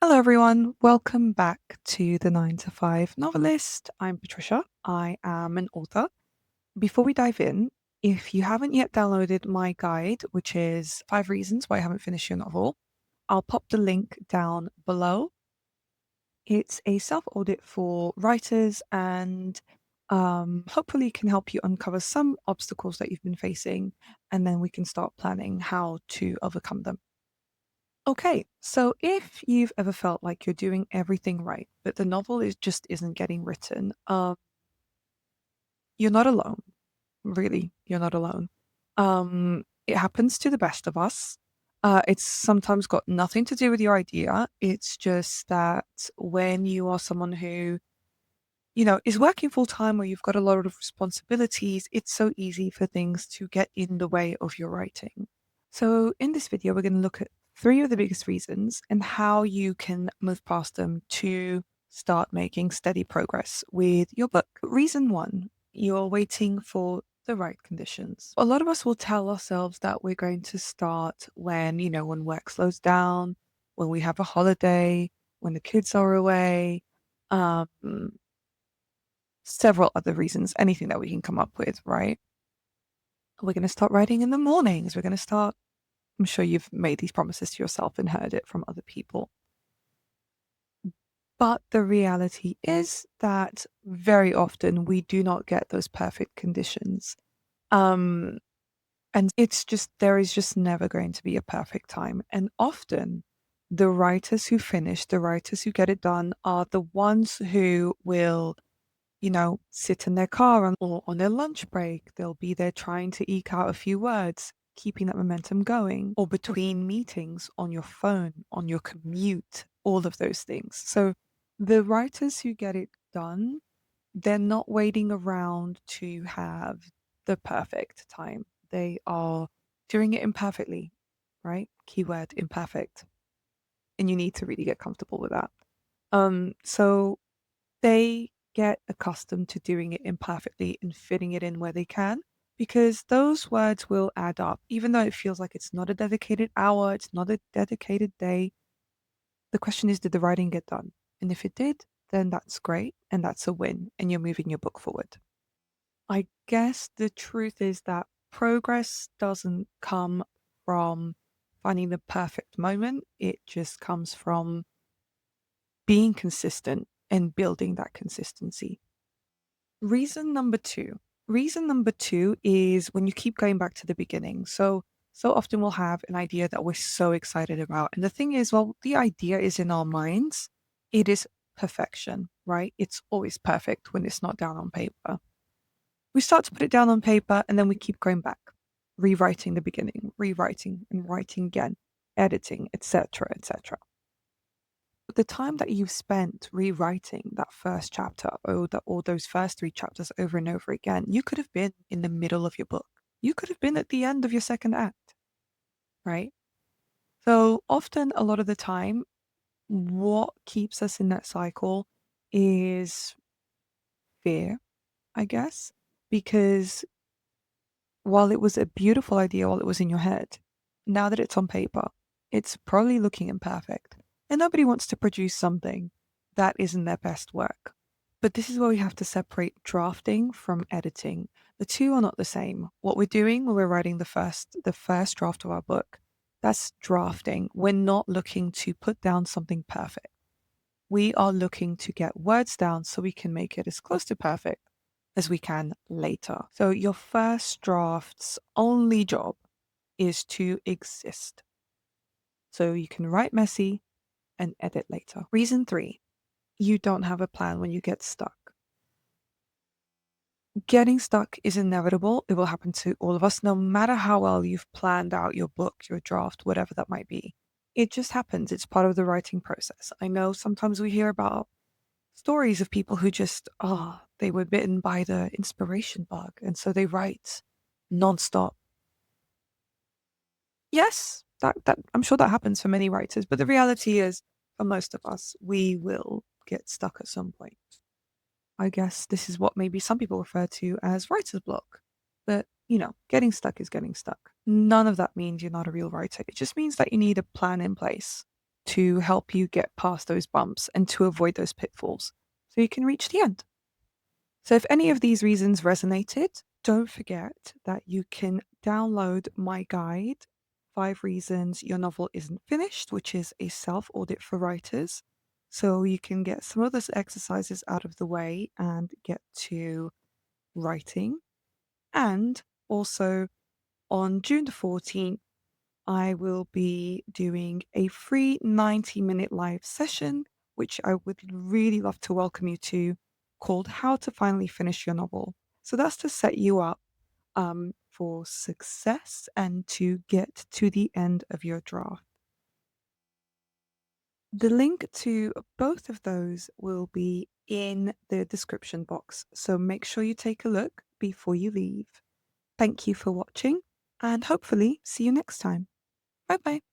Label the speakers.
Speaker 1: Hello, everyone. Welcome back to the 9 to 5 Novelist. I'm Patricia. I am an author. Before we dive in, if you haven't yet downloaded my guide, which is 5 reasons why I haven't finished your novel, I'll pop the link down below. It's a self audit for writers and hopefully can help you uncover some obstacles that you've been facing, and then we can start planning how to overcome them. Okay, so if you've ever felt like you're doing everything right, but the novel is just isn't getting written, you're not alone. Really, you're not alone. It happens to the best of us. It's sometimes got nothing to do with your idea. It's just that when you are someone who, is working full time or you've got a lot of responsibilities, it's so easy for things to get in the way of your writing. So, in this video, we're going to look at three of the biggest reasons and how you can move past them to start making steady progress with your book. Reason one, you're waiting for the right conditions. A lot of us will tell ourselves that we're going to start when work slows down, when we have a holiday, when the kids are away, um, several other reasons, anything that we can come up with, right? We're going to start writing in the mornings. We're going to start I'm sure you've made these promises to yourself and heard it from other people. But the reality is that very often we do not get those perfect conditions. Um, and there is just never going to be a perfect time. And often the writers who finish, the writers who get it done are the ones who will sit in their car or on their lunch break. They'll be there trying to eke out a few words, keeping that momentum going, or between meetings on your phone, on your commute, all of those things. So the writers who get it done, they're not waiting around to have the perfect time. They are doing it imperfectly, right? Keyword imperfect. And you need to really get comfortable with that. So they get accustomed to doing it imperfectly and fitting it in where they can, because those words will add up. Even though it feels like it's not a dedicated hour, it's not a dedicated day, the question is, did the writing get done? And if it did, then that's great and that's a win and you're moving your book forward. I guess the truth is that progress doesn't come from finding the perfect moment, it just comes from being consistent and building that consistency. Reason number two. Reason number two is when you keep going back to the beginning. So often we'll have an idea that we're so excited about. And the thing is, well, the idea is in our minds. It is perfection, right? It's always perfect when it's not down on paper. We start to put it down on paper and then we keep going back, rewriting the beginning, rewriting and writing again, editing, etc., etc. The time that you've spent rewriting that first chapter or those first three chapters over and over again, you could have been in the middle of your book. You could have been at the end of your second act, right? So often, a lot of the time, what keeps us in that cycle is fear, I guess, because while it was a beautiful idea while it was in your head, now that it's on paper, it's probably looking imperfect. And nobody wants to produce something that isn't their best work. But this is where we have to separate drafting from editing. The two are not the same. What we're doing when we're writing the first draft of our book, that's drafting. We're not looking to put down something perfect. We are looking to get words down so we can make it as close to perfect as we can later. So your first draft's only job is to exist. So you can write messy and edit later. Reason three, you don't have a plan when you get stuck. Getting stuck is inevitable. It will happen to all of us, no matter how well you've planned out your book, your draft, whatever that might be. It just happens. It's part of the writing process. I know sometimes we hear about stories of people who just, they were bitten by the inspiration bug. And so they write nonstop. Yes, that I'm sure that happens for many writers. But the reality is, for most of us, we will get stuck at some point. I guess this is what maybe some people refer to as writer's block. But, getting stuck is getting stuck. None of that means you're not a real writer. It just means that you need a plan in place to help you get past those bumps and to avoid those pitfalls so you can reach the end. So, if any of these reasons resonated, don't forget that you can download my guide, 5 Reasons Your Novel Isn't Finished, which is a self audit for writers. So, you can get some of those exercises out of the way and get to writing. And also on June the 14th, I will be doing a free 90-minute live session, which I would really love to welcome you to, called How to Finally Finish Your Novel. So that's to set you up for success and to get to the end of your draft. The link to both of those will be in the description box, so make sure you take a look before you leave. Thank you for watching, and hopefully see you next time. Bye bye.